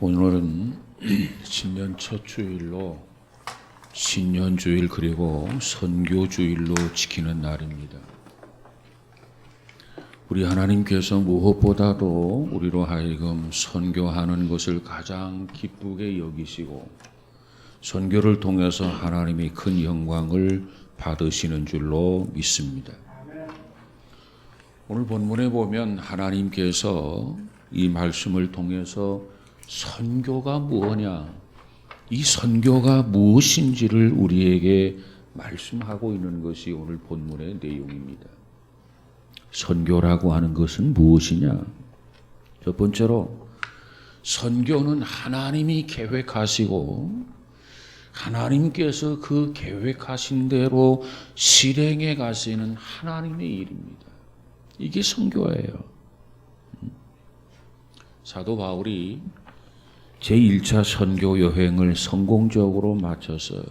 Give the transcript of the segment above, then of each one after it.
오늘은 신년 첫 주일로 신년주일 그리고 선교주일로 지키는 날입니다. 우리 하나님께서 무엇보다도 우리로 하여금 선교하는 것을 가장 기쁘게 여기시고 선교를 통해서 하나님이 큰 영광을 받으시는 줄로 믿습니다. 오늘 본문에 보면 하나님께서 이 말씀을 통해서 선교가 무엇냐, 이 선교가 무엇인지를 우리에게 말씀하고 있는 것이 오늘 본문의 내용입니다. 선교라고 하는 것은 무엇이냐? 첫 번째로 선교는 하나님이 계획하시고 하나님께서 그 계획하신 대로 실행해 가시는 하나님의 일입니다. 이게 선교예요. 사도 바울이 제1차 선교 여행을 성공적으로 마쳤어요.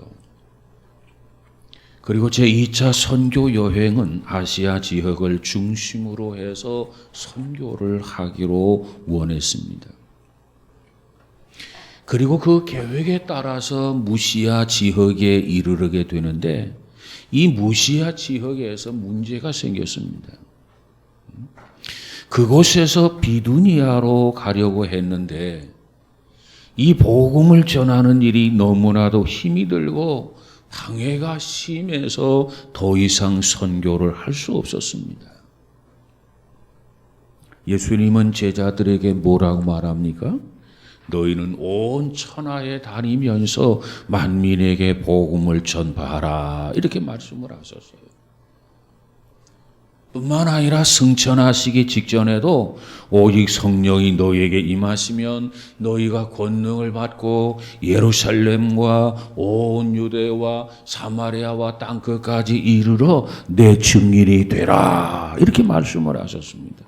그리고 제2차 선교 여행은 아시아 지역을 중심으로 해서 선교를 하기로 원했습니다. 그리고 그 계획에 따라서 무시아 지역에 이르게 되는데 이 무시아 지역에서 문제가 생겼습니다. 그곳에서 비두니아로 가려고 했는데 이 복음을 전하는 일이 너무나도 힘이 들고 방해가 심해서 더 이상 선교를 할 수 없었습니다. 예수님은 제자들에게 뭐라고 말합니까? 너희는 온 천하에 다니면서 만민에게 복음을 전파하라, 이렇게 말씀을 하셨어요. 뿐만 아니라 승천하시기 직전에도 오직 성령이 너희에게 임하시면 너희가 권능을 받고 예루살렘과 온 유대와 사마리아와 땅끝까지 이르러 내 증인이 되라, 이렇게 말씀을 하셨습니다.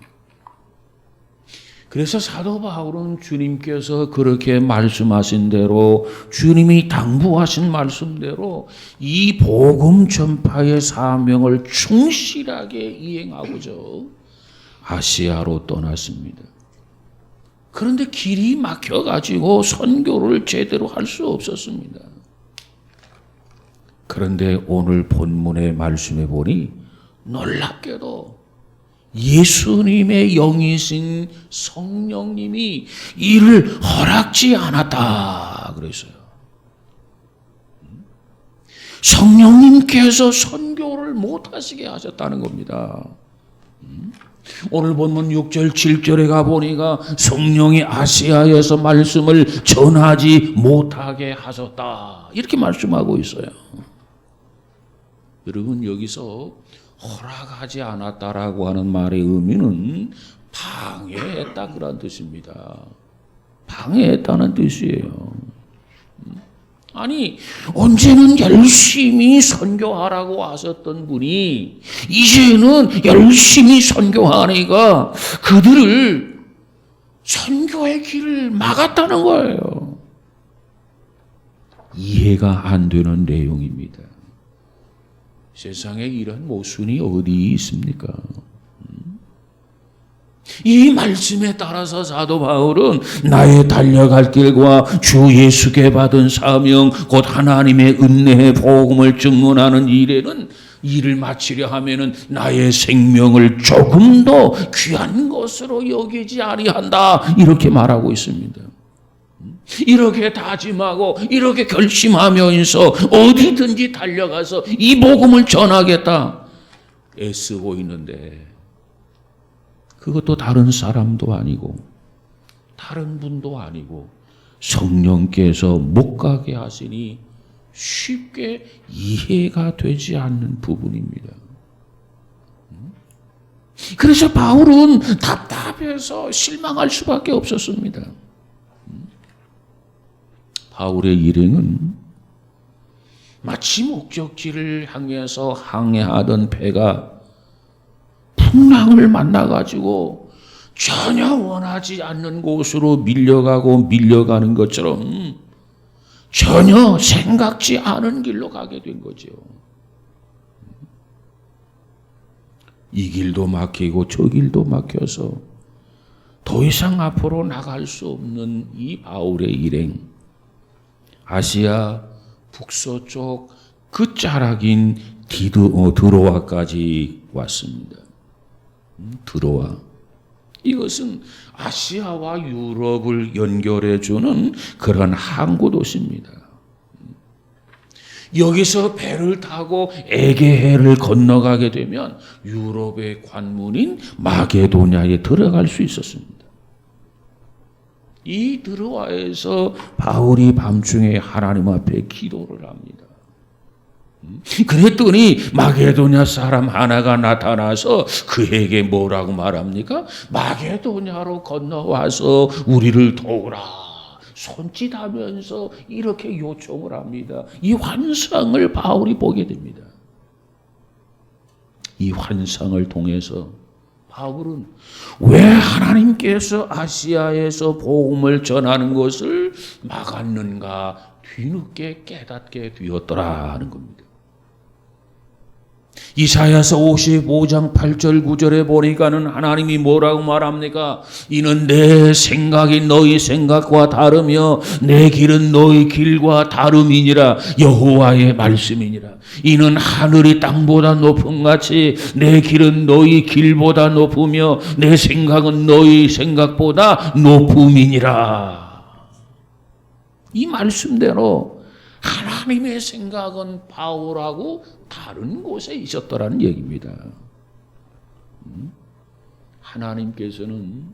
그래서 사도 바울은 주님께서 그렇게 말씀하신 대로, 주님이 당부하신 말씀대로 이 복음 전파의 사명을 충실하게 이행하고자 아시아로 떠났습니다. 그런데 길이 막혀가지고 선교를 제대로 할 수 없었습니다. 그런데 오늘 본문의 말씀에 보니 놀랍게도 예수님의 영이신 성령님이 이를 허락지 않았다 그랬어요. 성령님께서 선교를 못하시게 하셨다는 겁니다. 오늘 본문 6절 7절에 가보니까 성령이 아시아에서 말씀을 전하지 못하게 하셨다, 이렇게 말씀하고 있어요. 여러분, 여기서 허락하지 않았다라고 하는 말의 의미는 방해했다, 그런 뜻입니다. 방해했다는 뜻이에요. 아니, 언제는 열심히 선교하라고 하셨던 분이 이제는 열심히 선교하니까 그들을 선교의 길을 막았다는 거예요. 이해가 안 되는 내용입니다. 세상에 이런 모순이 어디 있습니까? 이 말씀에 따라서 사도 바울은 나의 달려갈 길과 주 예수께 받은 사명, 곧 하나님의 은혜의 복음을 증언하는 일에는 일을 마치려 하면은 나의 생명을 조금 더 귀한 것으로 여기지 아니한다, 이렇게 말하고 있습니다. 이렇게 다짐하고 이렇게 결심하면서 어디든지 달려가서 이 복음을 전하겠다 애쓰고 있는데, 그것도 다른 사람도 아니고 다른 분도 아니고 성령께서 못 가게 하시니 쉽게 이해가 되지 않는 부분입니다. 그래서 바울은 답답해서 실망할 수밖에 없었습니다. 바울의 일행은 마치 목적지를 향해서 항해하던 배가 풍랑을 만나가지고 전혀 원하지 않는 곳으로 밀려가는 것처럼 전혀 생각지 않은 길로 가게 된 거죠. 이 길도 막히고 저 길도 막혀서 더 이상 앞으로 나갈 수 없는 이 바울의 일행, 아시아 북서쪽 끝자락인 드로아까지 왔습니다. 드로아. 이것은 아시아와 유럽을 연결해주는 그런 항구 도시입니다. 여기서 배를 타고 에게해를 건너가게 되면 유럽의 관문인 마게도냐에 들어갈 수 있었습니다. 이 드로아에서 바울이 밤중에 하나님 앞에 기도를 합니다. 그랬더니 마게도냐 사람 하나가 나타나서 그에게 뭐라고 말합니까? 마게도냐로 건너와서 우리를 도우라. 손짓하면서 이렇게 요청을 합니다. 이 환상을 바울이 보게 됩니다. 이 환상을 통해서 바울은 왜 하나님께서 아시아에서 복음을 전하는 것을 막았는가 뒤늦게 깨닫게 되었더라 하는 겁니다. 이사야서 55장 8절 9절에 보니까는 하나님이 뭐라고 말합니까? 이는 내 생각이 너희 생각과 다르며 내 길은 너희 길과 다름이니라. 여호와의 말씀이니라. 이는 하늘이 땅보다 높음 같이 내 길은 너희 길보다 높으며 내 생각은 너희 생각보다 높음이니라. 이 말씀대로 하나님의 생각은 바울하고 다른 곳에 있었더라는 얘기입니다. 하나님께서는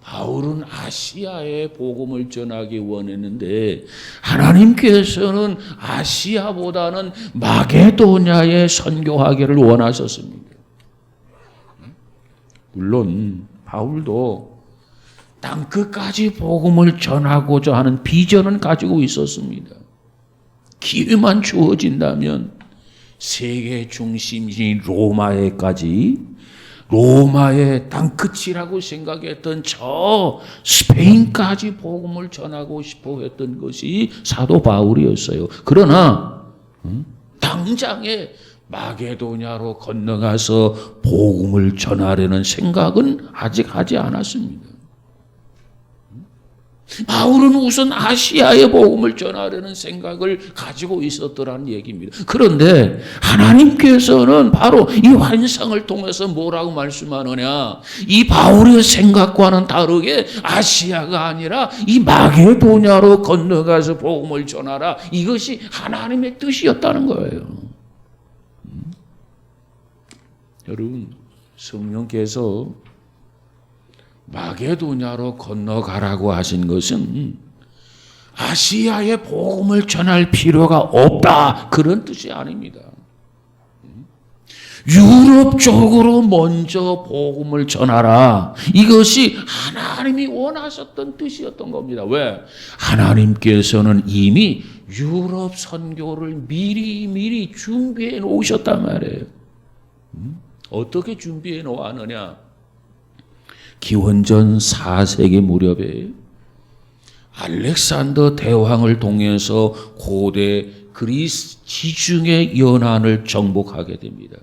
바울은 아시아에 복음을 전하기 원했는데 하나님께서는 아시아보다는 마게도냐에 선교하기를 원하셨습니다. 물론 바울도 땅끝까지 복음을 전하고자 하는 비전은 가지고 있었습니다. 기회만 주어진다면 세계 중심지 로마에까지, 로마의 땅끝이라고 생각했던 저 스페인까지 복음을 전하고 싶어 했던 것이 사도 바울이었어요. 그러나 당장에 마게도냐로 건너가서 복음을 전하려는 생각은 아직 하지 않았습니다. 바울은 우선 아시아의 복음을 전하려는 생각을 가지고 있었더라는 얘기입니다. 그런데 하나님께서는 바로 이 환상을 통해서 뭐라고 말씀하느냐? 이 바울의 생각과는 다르게 아시아가 아니라 이 마게도냐로 건너가서 복음을 전하라. 이것이 하나님의 뜻이었다는 거예요. 여러분, 성령께서 마게도냐로 건너가라고 하신 것은 아시아에 복음을 전할 필요가 없다 그런 뜻이 아닙니다. 유럽 쪽으로 먼저 복음을 전하라. 이것이 하나님이 원하셨던 뜻이었던 겁니다. 왜? 하나님께서는 이미 유럽 선교를 미리 준비해 놓으셨단 말이에요. 어떻게 준비해 놓았느냐? 기원전 4세기 무렵에 알렉산더 대왕을 통해서 고대 그리스 지중해 연안을 정복하게 됩니다.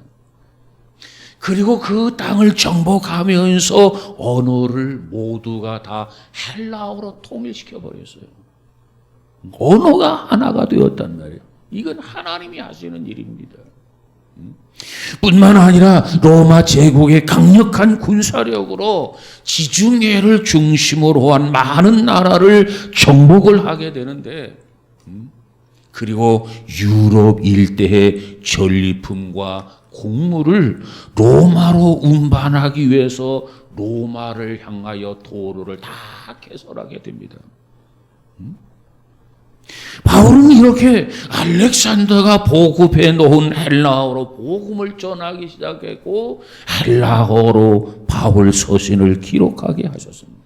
그리고 그 땅을 정복하면서 언어를 모두가 다 헬라어로 통일시켜 버렸어요. 언어가 하나가 되었단 말이에요. 이건 하나님이 하시는 일입니다. 뿐만 아니라 로마 제국의 강력한 군사력으로 지중해를 중심으로 한 많은 나라를 정복을 하게 되는데, 그리고 유럽 일대의 전리품과 곡물을 로마로 운반하기 위해서 로마를 향하여 도로를 다 개설하게 됩니다. 바울은 이렇게 알렉산더가 보급해 놓은 헬라어로 복음을 전하기 시작했고 헬라어로 바울 서신을 기록하게 하셨습니다.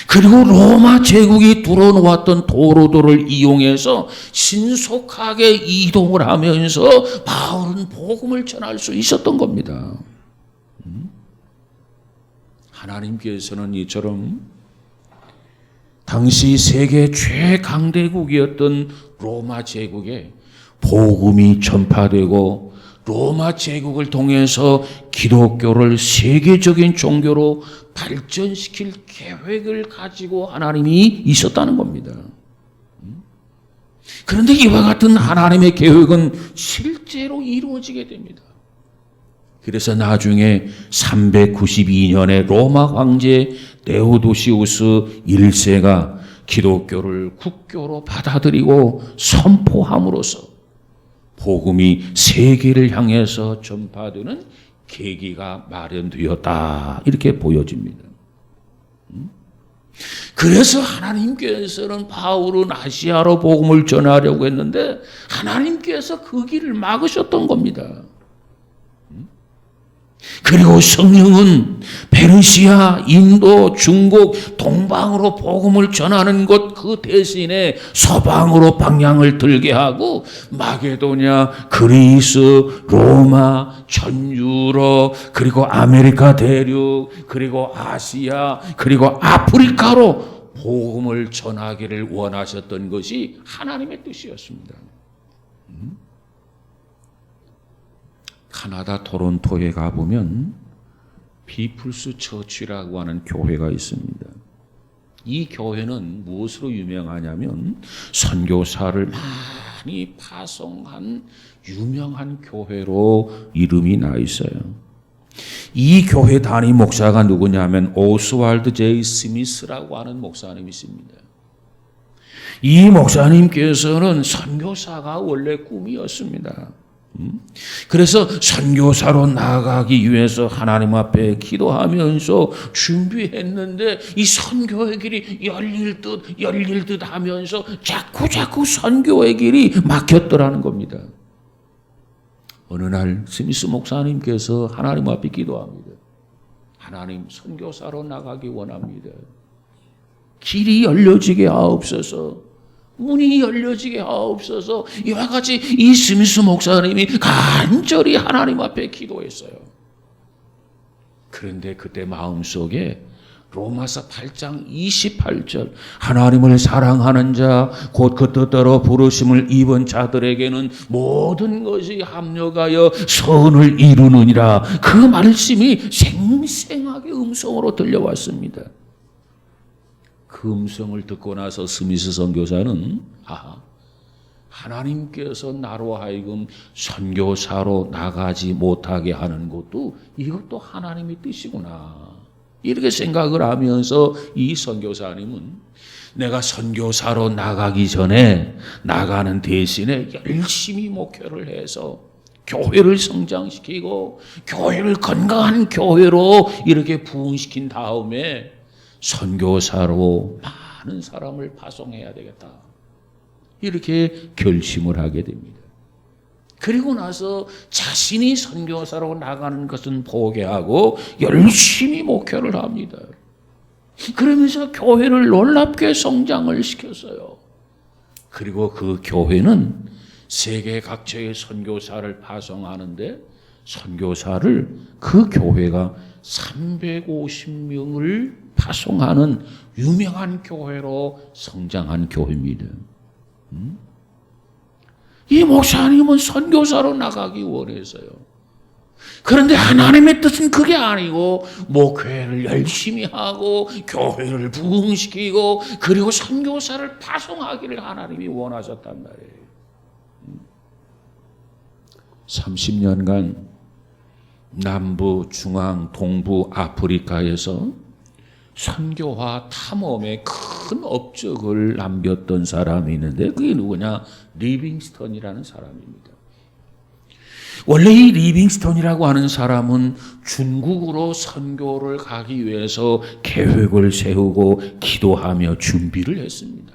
그리고 로마 제국이 뚫어놓았던 도로들을 이용해서 신속하게 이동을 하면서 바울은 복음을 전할 수 있었던 겁니다. 하나님께서는 이처럼 당시 세계 최강대국이었던 로마 제국에 복음이 전파되고 로마 제국을 통해서 기독교를 세계적인 종교로 발전시킬 계획을 가지고 하나님이 있었다는 겁니다. 그런데 이와 같은 하나님의 계획은 실제로 이루어지게 됩니다. 그래서 나중에 392년에 로마 황제 데오도시우스 1세가 기독교를 국교로 받아들이고 선포함으로써 복음이 세계를 향해서 전파되는 계기가 마련되었다. 이렇게 보여집니다. 그래서 하나님께서는 바울은 아시아로 복음을 전하려고 했는데 하나님께서 그 길을 막으셨던 겁니다. 그리고 성령은 페르시아, 인도, 중국, 동방으로 복음을 전하는 것 그 대신에 서방으로 방향을 들게 하고 마게도냐, 그리스, 로마, 전 유럽, 그리고 아메리카 대륙, 그리고 아시아, 그리고 아프리카로 복음을 전하기를 원하셨던 것이 하나님의 뜻이었습니다. 카나다 토론토에 가보면 피플스 처치라고 하는 교회가 있습니다. 이 교회는 무엇으로 유명하냐면 선교사를 많이 파송한 유명한 교회로 이름이 나 있어요. 이 교회 담임 목사가 누구냐면 오스왈드 제이 스미스라고 하는 목사님이 있습니다. 이 목사님께서는 선교사가 원래 꿈이었습니다. 그래서 선교사로 나아가기 위해서 하나님 앞에 기도하면서 준비했는데 이 선교의 길이 열릴 듯 하면서 자꾸 선교의 길이 막혔더라는 겁니다. 어느 날 스미스 목사님께서 하나님 앞에 기도합니다. 하나님, 선교사로 나가기 원합니다. 길이 열려지게 하옵소서. 문이 열려지게 하옵소서. 이와 같이 이 스미스 목사님이 간절히 하나님 앞에 기도했어요. 그런데 그때 마음속에 로마서 8장 28절 하나님을 사랑하는 자 곧 그 뜻대로 부르심을 입은 자들에게는 모든 것이 합력하여 선을 이루느니라. 그 말씀이 생생하게 음성으로 들려왔습니다. 그 음성을 듣고 나서 스미스 선교사는 하나님께서 나로 하여금 선교사로 나가지 못하게 하는 것도 이것도 하나님의 뜻이구나. 이렇게 생각을 하면서 이 선교사님은 내가 선교사로 나가기 전에 나가는 대신에 열심히 목회를 해서 교회를 성장시키고 교회를 건강한 교회로 이렇게 부흥시킨 다음에 선교사로 많은 사람을 파송해야 되겠다. 이렇게 결심을 하게 됩니다. 그리고 나서 자신이 선교사로 나가는 것은 포기하고 열심히 목회를 합니다. 그러면서 교회를 놀랍게 성장을 시켰어요. 그리고 그 교회는 세계 각처의 선교사를 파송하는데 선교사를 그 교회가 350명을 파송하는 유명한 교회로 성장한 교회입니다. 이 목사님은 선교사로 나가기 원해서요. 그런데 하나님의 뜻은 그게 아니고 목회를 열심히 하고 교회를 부흥시키고 그리고 선교사를 파송하기를 하나님이 원하셨단 말이에요. 30년간 남부, 중앙, 동부 아프리카에서 선교와 탐험에 큰 업적을 남겼던 사람이 있는데 그게 누구냐? 리빙스턴이라는 사람입니다. 원래 이 리빙스턴이라고 하는 사람은 중국으로 선교를 가기 위해서 계획을 세우고 기도하며 준비를 했습니다.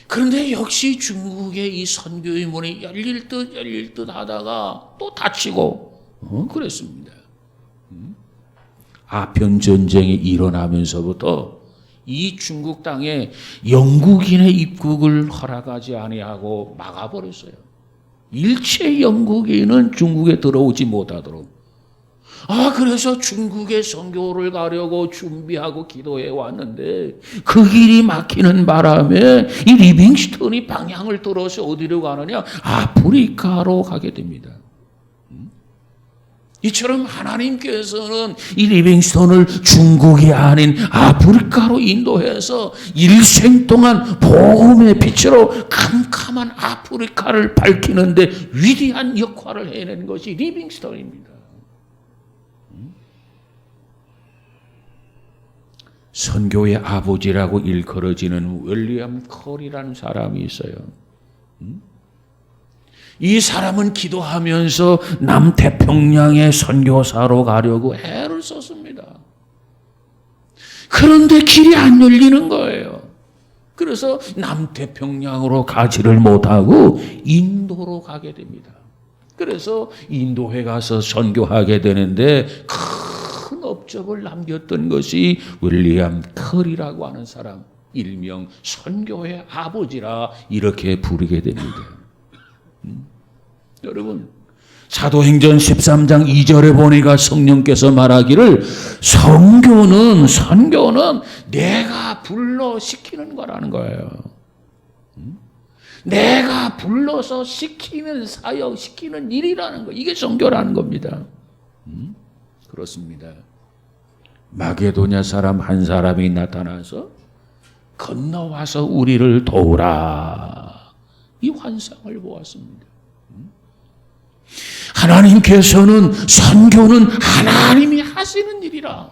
그런데 역시 중국의 이 선교의 문이 열릴 듯 하다가 또 닫히고 그랬습니다. 아편 전쟁이 일어나면서부터 이 중국 땅에 영국인의 입국을 허락하지 아니하고 막아버렸어요. 일체 영국인은 중국에 들어오지 못하도록. 그래서 중국에 선교를 가려고 준비하고 기도해 왔는데 그 길이 막히는 바람에 이 리빙스턴이 방향을 들어서 어디로 가느냐? 아프리카로 가게 됩니다. 이처럼 하나님께서는 이 리빙스톤을 중국이 아닌 아프리카로 인도해서 일생 동안 복음의 빛으로 캄캄한 아프리카를 밝히는데 위대한 역할을 해낸 것이 리빙스톤입니다. 선교의 아버지라고 일컬어지는 윌리엄 컬이라는 사람이 있어요. 이 사람은 기도하면서 남태평양에 선교사로 가려고 애를 썼습니다. 그런데 길이 안 열리는 거예요. 그래서 남태평양으로 가지를 못하고 인도로 가게 됩니다. 그래서 인도에 가서 선교하게 되는데 큰 업적을 남겼던 것이 윌리엄 컬이라고 하는 사람, 일명 선교의 아버지라 이렇게 부르게 됩니다. 여러분, 사도행전 13장 2절에 보니까 성령께서 말하기를 선교는 내가 불러 시키는 거라는 거예요. 내가 불러서 시키는 사역, 시키는 일이라는 거, 이게 선교라는 겁니다. 그렇습니다. 마게도냐 사람 한 사람이 나타나서 건너와서 우리를 도우라, 이 환상을 보았습니다. 하나님께서는 선교는 하나님이 하시는 일이라,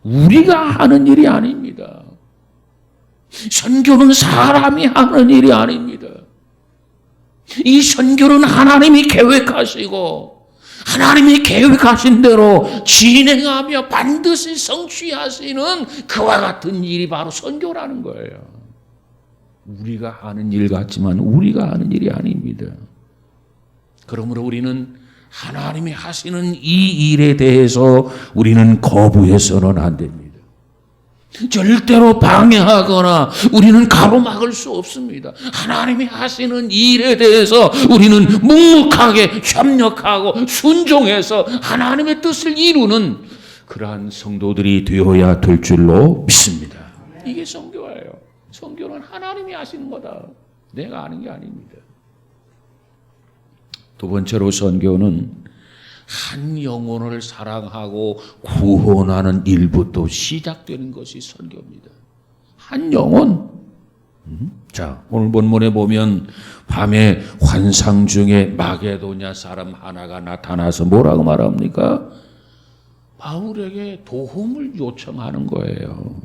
우리가 하는 일이 아닙니다. 선교는 사람이 하는 일이 아닙니다. 이 선교는 하나님이 계획하시고 하나님이 계획하신 대로 진행하며 반드시 성취하시는 그와 같은 일이 바로 선교라는 거예요. 우리가 하는 일 같지만 우리가 하는 일이 아닙니다. 그러므로 우리는 하나님이 하시는 이 일에 대해서 우리는 거부해서는 안 됩니다. 절대로 방해하거나 우리는 가로막을 수 없습니다. 하나님이 하시는 일에 대해서 우리는 묵묵하게 협력하고 순종해서 하나님의 뜻을 이루는 그러한 성도들이 되어야 될 줄로 믿습니다. 이게 선교예요. 선교는 하나님이 하시는 거다. 내가 아는 게 아닙니다. 두 번째로 선교는 한 영혼을 사랑하고 구원하는 일부터 시작되는 것이 선교입니다. 한 영혼. 자, 오늘 본문에 보면 밤에 환상 중에 마게도냐 사람 하나가 나타나서 뭐라고 말합니까? 바울에게 도움을 요청하는 거예요.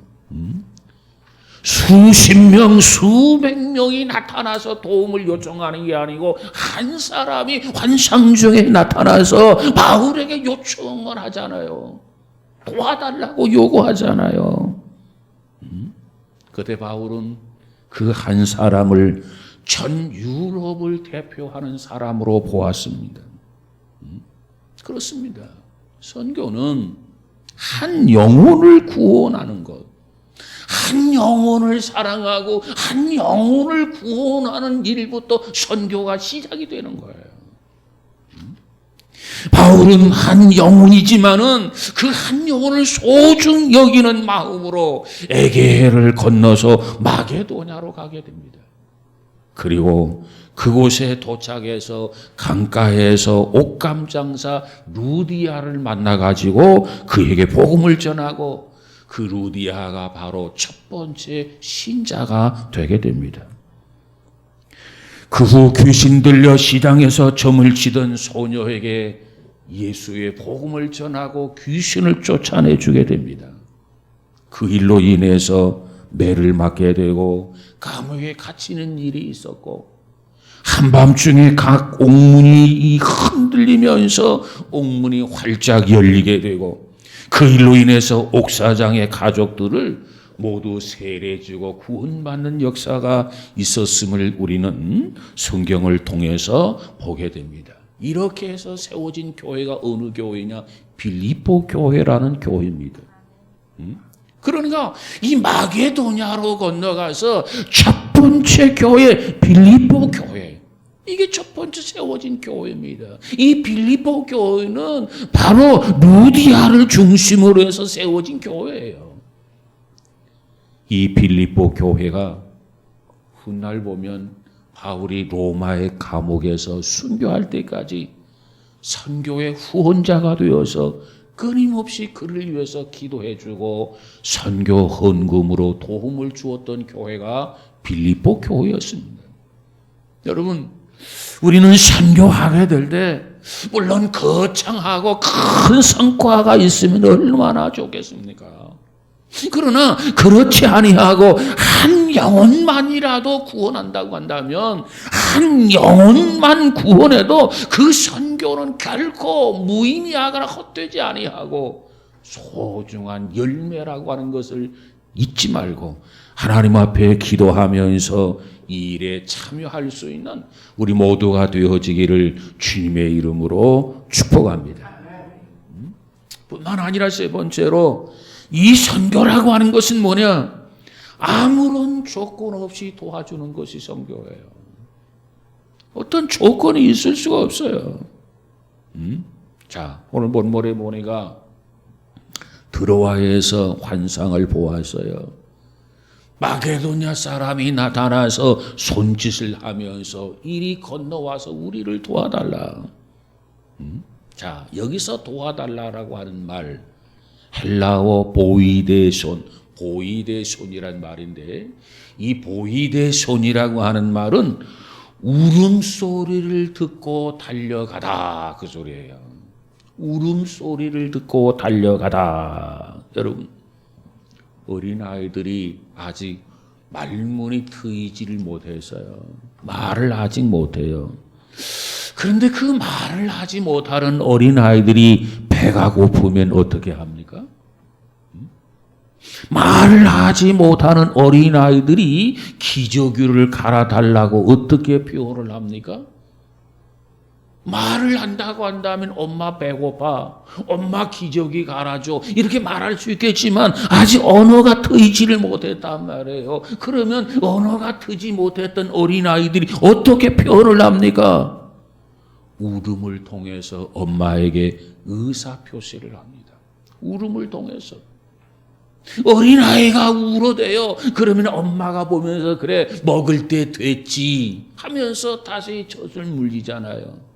수십 명, 수백 명이 나타나서 도움을 요청하는 게 아니고 한 사람이 환상 중에 나타나서 바울에게 요청을 하잖아요. 도와달라고 요구하잖아요. 그때 바울은 그 한 사람을 전 유럽을 대표하는 사람으로 보았습니다. 그렇습니다. 선교는 한 영혼을 구원하는 것, 한 영혼을 사랑하고 한 영혼을 구원하는 일부터 선교가 시작이 되는 거예요. 바울은 한 영혼이지만은 그 한 영혼을 소중히 여기는 마음으로 에게해를 건너서 마게도냐로 가게 됩니다. 그리고 그곳에 도착해서 강가에서 옷감 장사 루디아를 만나가지고 그에게 복음을 전하고 그 루디아가 바로 첫 번째 신자가 되게 됩니다. 그 후 귀신 들려 시장에서 점을 치던 소녀에게 예수의 복음을 전하고 귀신을 쫓아내주게 됩니다. 그 일로 인해서 매를 맞게 되고 감옥에 갇히는 일이 있었고 한밤중에 각 옥문이 흔들리면서 옥문이 활짝 열리게 되고 그 일로 인해서 옥사장의 가족들을 모두 세례주고 구원받는 역사가 있었음을 우리는 성경을 통해서 보게 됩니다. 이렇게 해서 세워진 교회가 어느 교회냐? 빌립보 교회라는 교회입니다. 그러니까 이 마게도냐로 건너가서 첫 번째 교회 빌립보 교회, 이게 첫 번째 세워진 교회입니다. 이 빌립보 교회는 바로 루디아를 중심으로 해서 세워진 교회예요. 이 빌립보 교회가 훗날 보면 바울이 로마의 감옥에서 순교할 때까지 선교의 후원자가 되어서 끊임없이 그를 위해서 기도해주고 선교 헌금으로 도움을 주었던 교회가 빌립보 교회였습니다. 여러분, 우리는 선교하게 될 때 물론 거창하고 큰 성과가 있으면 얼마나 좋겠습니까? 그러나 그렇지 아니하고 한 영혼만이라도 구원한다고 한다면 한 영혼만 구원해도 그 선교는 결코 무의미하거나 헛되지 아니하고 소중한 열매라고 하는 것을 잊지 말고 하나님 앞에 기도하면서 이 일에 참여할 수 있는 우리 모두가 되어지기를 주님의 이름으로 축복합니다. 뿐만 아니라 세 번째로 이 선교라고 하는 것은 뭐냐? 아무런 조건 없이 도와주는 것이 선교예요. 어떤 조건이 있을 수가 없어요. 자, 오늘 본문에 보니까 드로아에서 환상을 보았어요. 마게도냐 사람이 나타나서 손짓을 하면서 이리 건너와서 우리를 도와달라. 자, 여기서 도와달라라고 하는 말, 헬라어 보이데손이란 말인데, 이 보이데손이라고 하는 말은 울음소리를 듣고 달려가다, 그 소리예요. 울음소리를 듣고 달려가다. 여러분, 어린아이들이 아직 말문이 트이지를 못해서요. 말을 아직 못해요. 그런데 그 말을 하지 못하는 어린아이들이 배가 고프면 어떻게 합니까? 말을 하지 못하는 어린아이들이 기저귀를 갈아달라고 어떻게 표현을 합니까? 말을 한다고 한다면 엄마 배고파, 엄마 기저귀 갈아줘, 이렇게 말할 수 있겠지만 아직 언어가 트이지를 못했단 말이에요. 그러면 언어가 트지 못했던 어린아이들이 어떻게 표현을 합니까? 울음을 통해서 엄마에게 의사표시를 합니다. 울음을 통해서. 어린아이가 울어대요. 그러면 엄마가 보면서 그래, 먹을 때 됐지 하면서 다시 젖을 물리잖아요.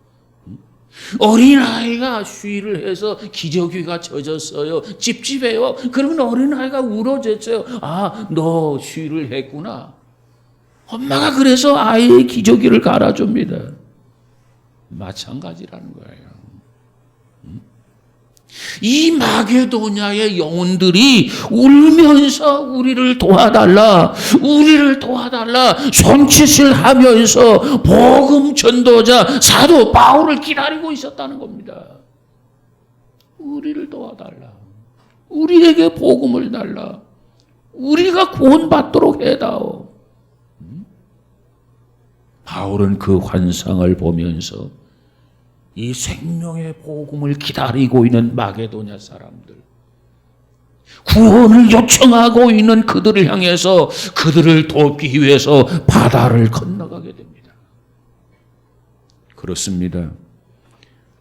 어린아이가 쉬를 해서 기저귀가 젖었어요. 찝찝해요. 그러면 어린아이가 울어댔어요. 아, 너 쉬를 했구나. 엄마가 그래서 아이의 기저귀를 갈아줍니다. 마찬가지라는 거예요. 이 마게도냐의 영혼들이 울면서 우리를 도와달라, 우리를 도와달라 손짓을 하면서 복음 전도자 사도 바울을 기다리고 있었다는 겁니다. 우리를 도와달라, 우리에게 복음을 달라, 우리가 구원받도록 해다오. 바울은 그 환상을 보면서 이 생명의 복음을 기다리고 있는 마게도냐 사람들, 구원을 요청하고 있는 그들을 향해서 그들을 돕기 위해서 바다를 건너가게 됩니다. 그렇습니다.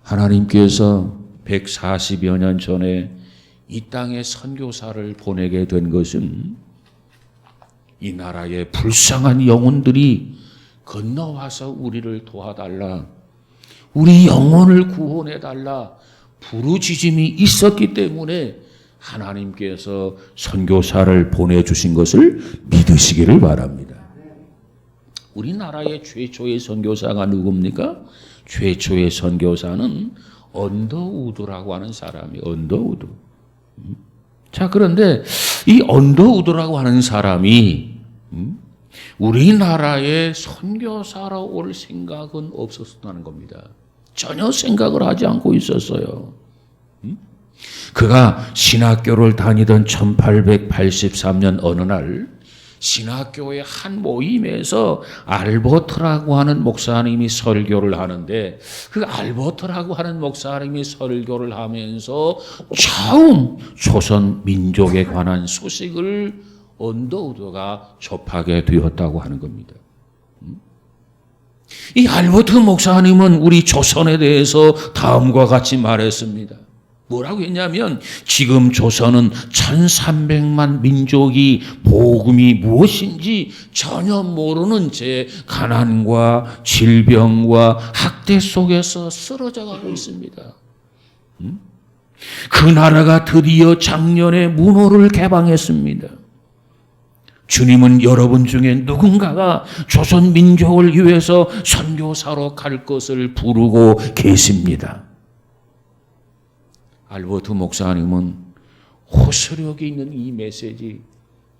하나님께서 140여 년 전에 이 땅에 선교사를 보내게 된 것은 이 나라의 불쌍한 영혼들이 건너와서 우리를 도와달라, 우리 영혼을 구원해달라 부르짖음이 있었기 때문에 하나님께서 선교사를 보내주신 것을 믿으시기를 바랍니다. 우리나라의 최초의 선교사가 누굽니까? 최초의 선교사는 언더우드라고 하는 사람이 언더우드. 자, 그런데 이 언더우드라고 하는 사람이 우리나라에 선교사로 올 생각은 없었다는 겁니다. 전혀 생각을 하지 않고 있었어요. 그가 신학교를 다니던 1883년 어느 날 신학교의 한 모임에서 알버트라고 하는 목사님이 설교를 하는데, 그 알버트라고 하는 목사님이 설교를 하면서 처음 조선 민족에 관한 소식을 언더우드가 접하게 되었다고 하는 겁니다. 이 알버트 목사님은 우리 조선에 대해서 다음과 같이 말했습니다. 뭐라고 했냐면 지금 조선은 1300만 민족이 복음이 무엇인지 전혀 모르는 채 가난과 질병과 학대 속에서 쓰러져 가고 있습니다. 그 나라가 드디어 작년에 문호를 개방했습니다. 주님은 여러분 중에 누군가가 조선 민족을 위해서 선교사로 갈 것을 부르고 계십니다. 알버트 목사님은 호소력이 있는 이 메시지,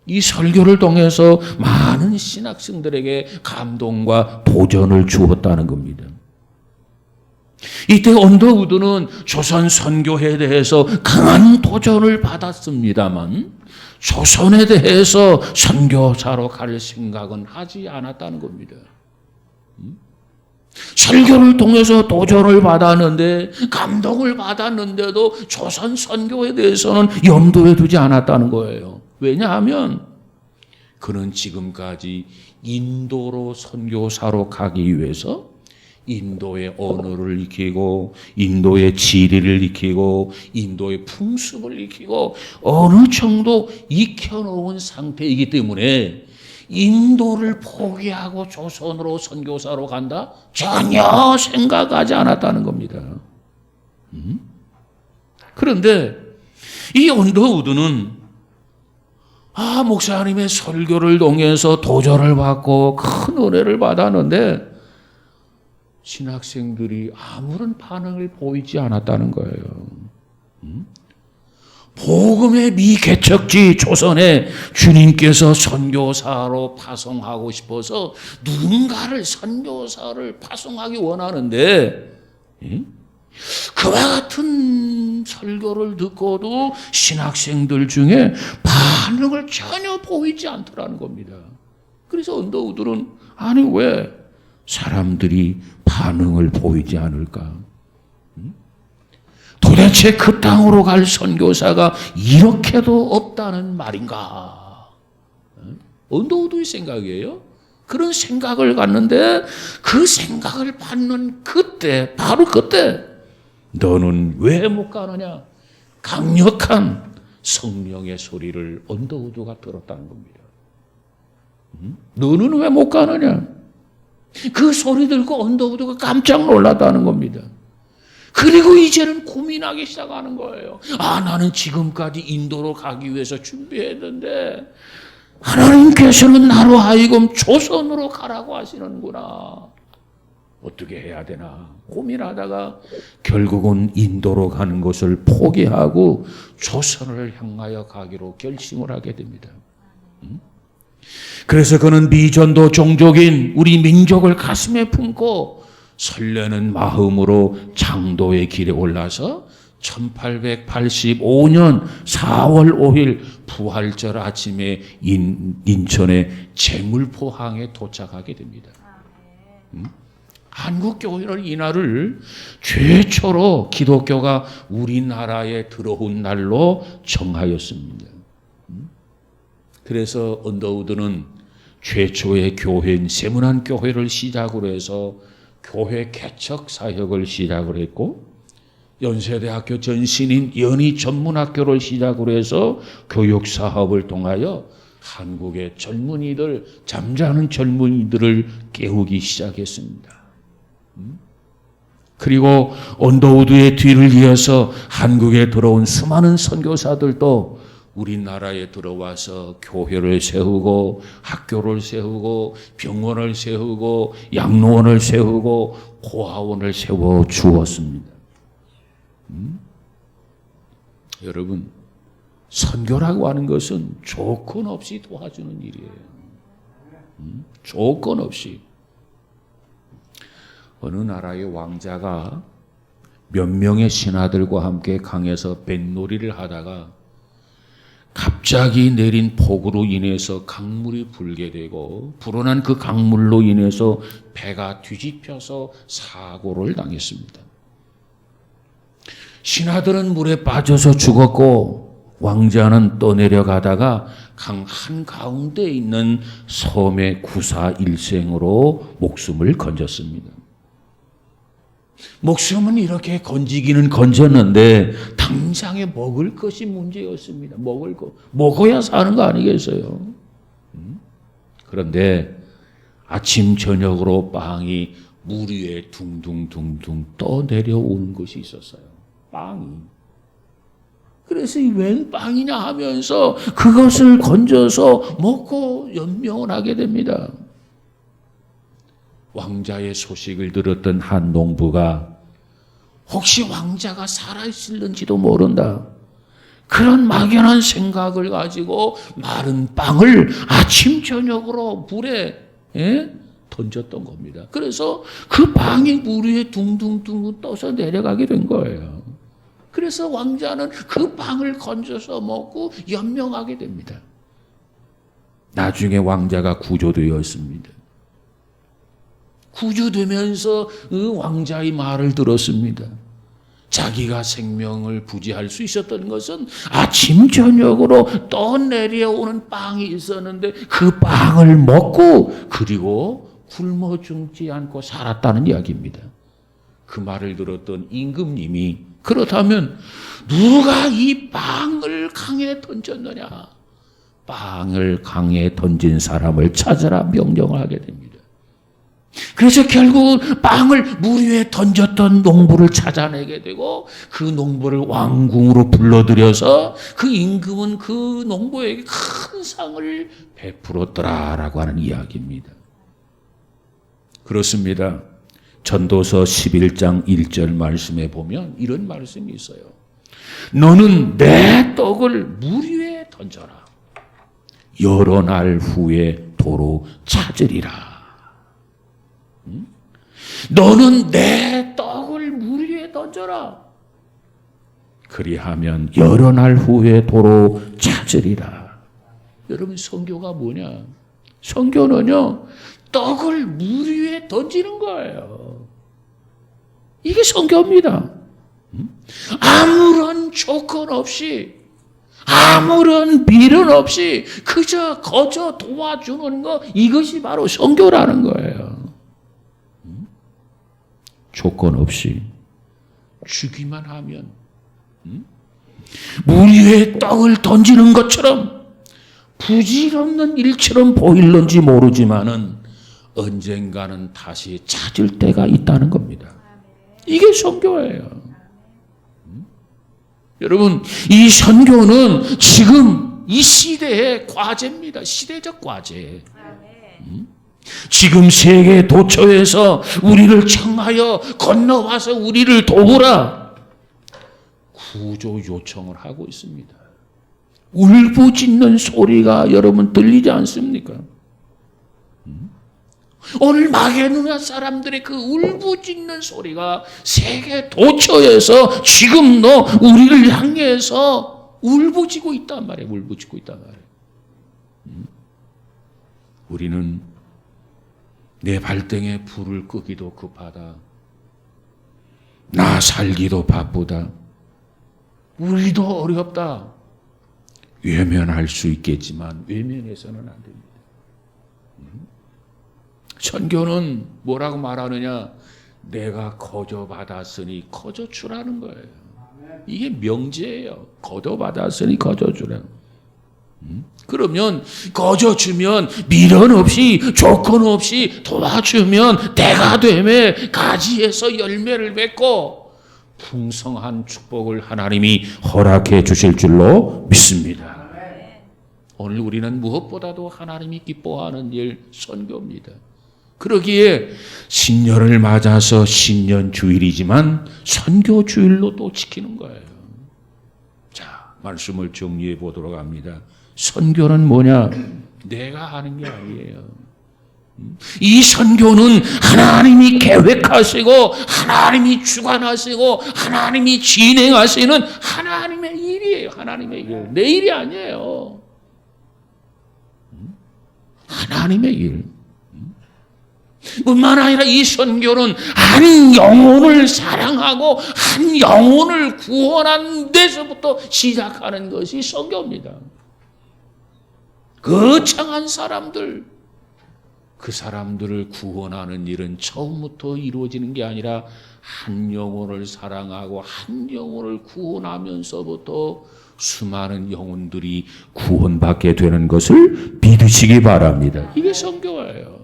이 설교를 통해서 많은 신학생들에게 감동과 도전을 주었다는 겁니다. 이때 언더우드는 조선 선교에 대해서 강한 도전을 받았습니다만 조선에 대해서 선교사로 갈 생각은 하지 않았다는 겁니다. 설교를 통해서 도전을 받았는데 감동을 받았는데도 조선 선교에 대해서는 염두에 두지 않았다는 거예요. 왜냐하면 그는 지금까지 인도로 선교사로 가기 위해서 인도의 언어를 익히고 인도의 지리를 익히고 인도의 풍습을 익히고 어느 정도 익혀놓은 상태이기 때문에 인도를 포기하고 조선으로 선교사로 간다? 전혀 생각하지 않았다는 겁니다. 그런데 이 언더우드는 목사님의 설교를 통해서 도전을 받고 큰 은혜를 받았는데 신학생들이 아무런 반응을 보이지 않았다는 거예요. 복음의 미개척지 조선에 주님께서 선교사로 파송하고 싶어서 누군가를 선교사를 파송하기 원하는데 그와 같은 설교를 듣고도 신학생들 중에 반응을 전혀 보이지 않더라는 겁니다. 그래서 언더우드는 아니 왜 사람들이 반응을 보이지 않을까? 도대체 그 땅으로 갈 선교사가 이렇게도 없다는 말인가? 언더우드의 생각이에요. 그런 생각을 갖는데 그 생각을 받는 그때, 바로 그때 너는 왜 못 가느냐? 강력한 성령의 소리를 언더우드가 들었다는 겁니다. 너는 왜 못 가느냐? 그 소리 듣고 언더우드가 깜짝 놀랐다는 겁니다. 그리고 이제는 고민하기 시작하는 거예요. 나는 지금까지 인도로 가기 위해서 준비했는데 하나님께서는 나로 하여금 조선으로 가라고 하시는구나. 어떻게 해야 되나 고민하다가 결국은 인도로 가는 것을 포기하고 조선을 향하여 가기로 결심을 하게 됩니다. 그래서 그는 미전도 종족인 우리 민족을 가슴에 품고 설레는 마음으로 장도의 길에 올라서 1885년 4월 5일 부활절 아침에 인천의 제물포항에 도착하게 됩니다. 한국교회는 이날을 최초로 기독교가 우리나라에 들어온 날로 정하였습니다. 그래서 언더우드는 최초의 교회인 세문안교회를 시작으로 해서 교회 개척 사역을 시작을 했고 연세대학교 전신인 연희전문학교를 시작으로 해서 교육 사업을 통하여 한국의 젊은이들, 잠자는 젊은이들을 깨우기 시작했습니다. 그리고 언더우드의 뒤를 이어서 한국에 들어온 수많은 선교사들도 우리나라에 들어와서 교회를 세우고 학교를 세우고 병원을 세우고 양로원을 세우고 고아원을 세워 주었습니다. 여러분, 선교라고 하는 것은 조건 없이 도와주는 일이에요. 조건 없이. 어느 나라의 왕자가 몇 명의 신하들과 함께 강에서 뱃놀이를 하다가 갑자기 내린 폭우로 인해서 강물이 불게 되고 불어난 그 강물로 인해서 배가 뒤집혀서 사고를 당했습니다. 신하들은 물에 빠져서 죽었고 왕자는 떠내려가다가 강 한가운데 있는 섬의 구사 일생으로 목숨을 건졌습니다. 목숨은 이렇게 건지기는 건졌는데 당장에 먹을 것이 문제였습니다. 먹을 거 먹어야 사는 거 아니겠어요? 그런데 아침 저녁으로 빵이 물 위에 둥둥둥둥 떠 내려오는 것이 있었어요. 빵이. 그래서 웬 빵이냐 하면서 그것을 건져서 먹고 연명을 하게 됩니다. 왕자의 소식을 들었던 한 농부가 혹시 왕자가 살아있을는지도 모른다. 그런 막연한 생각을 가지고 마른 빵을 아침 저녁으로 물에 던졌던 겁니다. 그래서 그 빵이 물 위에 둥둥둥 떠서 내려가게 된 거예요. 그래서 왕자는 그 빵을 건져서 먹고 연명하게 됩니다. 나중에 왕자가 구조되었습니다. 구조되면서 그 왕자의 말을 들었습니다. 자기가 생명을 부지할 수 있었던 것은 아침 저녁으로 떠내려오는 빵이 있었는데 그 빵을 먹고 그리고 굶어 죽지 않고 살았다는 이야기입니다. 그 말을 들었던 임금님이 그렇다면 누가 이 빵을 강에 던졌느냐? 빵을 강에 던진 사람을 찾아라 명령을 하게 됩니다. 그래서 결국 빵을 물 위에 던졌던 농부를 찾아내게 되고 그 농부를 왕궁으로 불러들여서 그 임금은 그 농부에게 큰 상을 베풀었더라라고 하는 이야기입니다. 그렇습니다. 전도서 11장 1절 말씀에 보면 이런 말씀이 있어요. 너는 내 떡을 물 위에 던져라. 여러 날 후에 도로 찾으리라. 너는 내 떡을 물 위에 던져라. 그리하면 여러 날 후에 도로 찾으리라. 여러분 선교가 뭐냐? 선교는요 떡을 물 위에 던지는 거예요. 이게 선교입니다. 아무런 조건 없이 아무런 미련 없이 그저 거저 도와주는 거 이것이 바로 선교라는 거예요. 조건 없이 주기만 하면 물 위에 떡을 던지는 것처럼 부질없는 일처럼 보일는지 모르지만은 언젠가는 다시 찾을 때가 있다는 겁니다. 이게 선교예요. 여러분 이 선교는 지금 이 시대의 과제입니다. 시대적 과제. 지금 세계 도처에서 우리를 청하여 건너와서 우리를 도우라 구조 요청을 하고 있습니다. 울부짖는 소리가 여러분 들리지 않습니까? 오늘 마게도냐 사람들의 그 울부짖는 소리가 세계 도처에서 지금도 우리를 향해서 울부짖고 있단 말이에요. 울부짖고 있단 말이에요. 우리는 내 발등에 불을 끄기도 급하다. 나 살기도 바쁘다. 우리도 어렵다. 외면할 수 있겠지만 외면해서는 안 됩니다. 선교는 뭐라고 말하느냐? 내가 거저 받았으니 거저 주라는 거예요. 이게 명제예요. 거저 받았으니 거저 주라. 그러면 거저 주면 미련 없이 조건 없이 도와주면 때가 되면 가지에서 열매를 맺고 풍성한 축복을 하나님이 허락해 주실 줄로 믿습니다. 오늘 우리는 무엇보다도 하나님이 기뻐하는 일 선교입니다. 그러기에 신년을 맞아서 신년 주일이지만 선교 주일로 또 지키는 거예요. 자, 말씀을 정리해 보도록 합니다. 선교는 뭐냐? 내가 하는 게 아니에요. 이 선교는 하나님이 계획하시고 하나님이 주관하시고 하나님이 진행하시는 하나님의 일이에요. 하나님의 일. 내 일이 아니에요. 하나님의 일. 뿐만 아니라 이 선교는 한 영혼을 사랑하고 한 영혼을 구원하는 데서부터 시작하는 것이 선교입니다. 거창한 사람들, 그 사람들을 구원하는 일은 처음부터 이루어지는 게 아니라 한 영혼을 사랑하고 한 영혼을 구원하면서부터 수많은 영혼들이 구원받게 되는 것을 믿으시기 바랍니다. 이게 선교예요.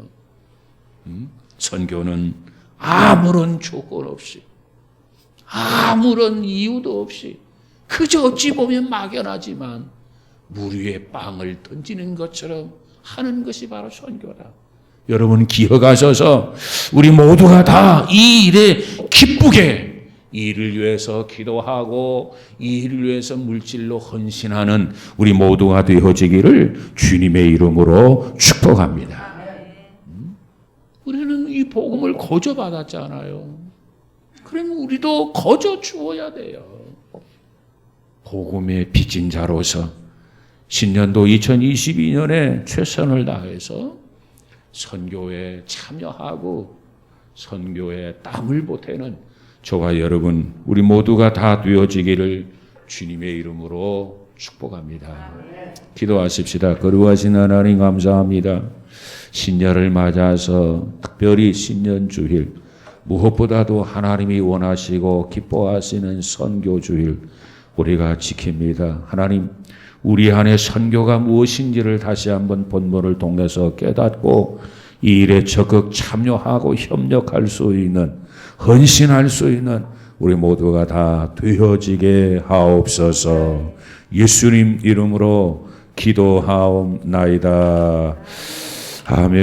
선교는 아무런 조건 없이, 아무런 이유도 없이, 그저 어찌 보면 막연하지만 물 위에 빵을 던지는 것처럼 하는 것이 바로 선교다. 여러분 기억하셔서 우리 모두가 다 이 일에 기쁘게 이 일을 위해서 기도하고 이 일을 위해서 물질로 헌신하는 우리 모두가 되어지기를 주님의 이름으로 축복합니다. 우리는 이 복음을 거저 받았잖아요. 그러면 우리도 거저 주어야 돼요. 복음의 빚진 자로서 신년도 2022년에 최선을 다해서 선교에 참여하고 선교에 땀을 보태는 저와 여러분 우리 모두가 다 되어지기를 주님의 이름으로 축복합니다. 기도하십시다. 거룩하신 하나님 감사합니다. 신년을 맞아서 특별히 신년 주일 무엇보다도 하나님이 원하시고 기뻐하시는 선교 주일 우리가 지킵니다. 하나님 우리 안에 선교가 무엇인지를 다시 한번 본문을 통해서 깨닫고 이 일에 적극 참여하고 협력할 수 있는 헌신할 수 있는 우리 모두가 다 되어지게 하옵소서. 예수님 이름으로 기도하옵나이다. 아멘.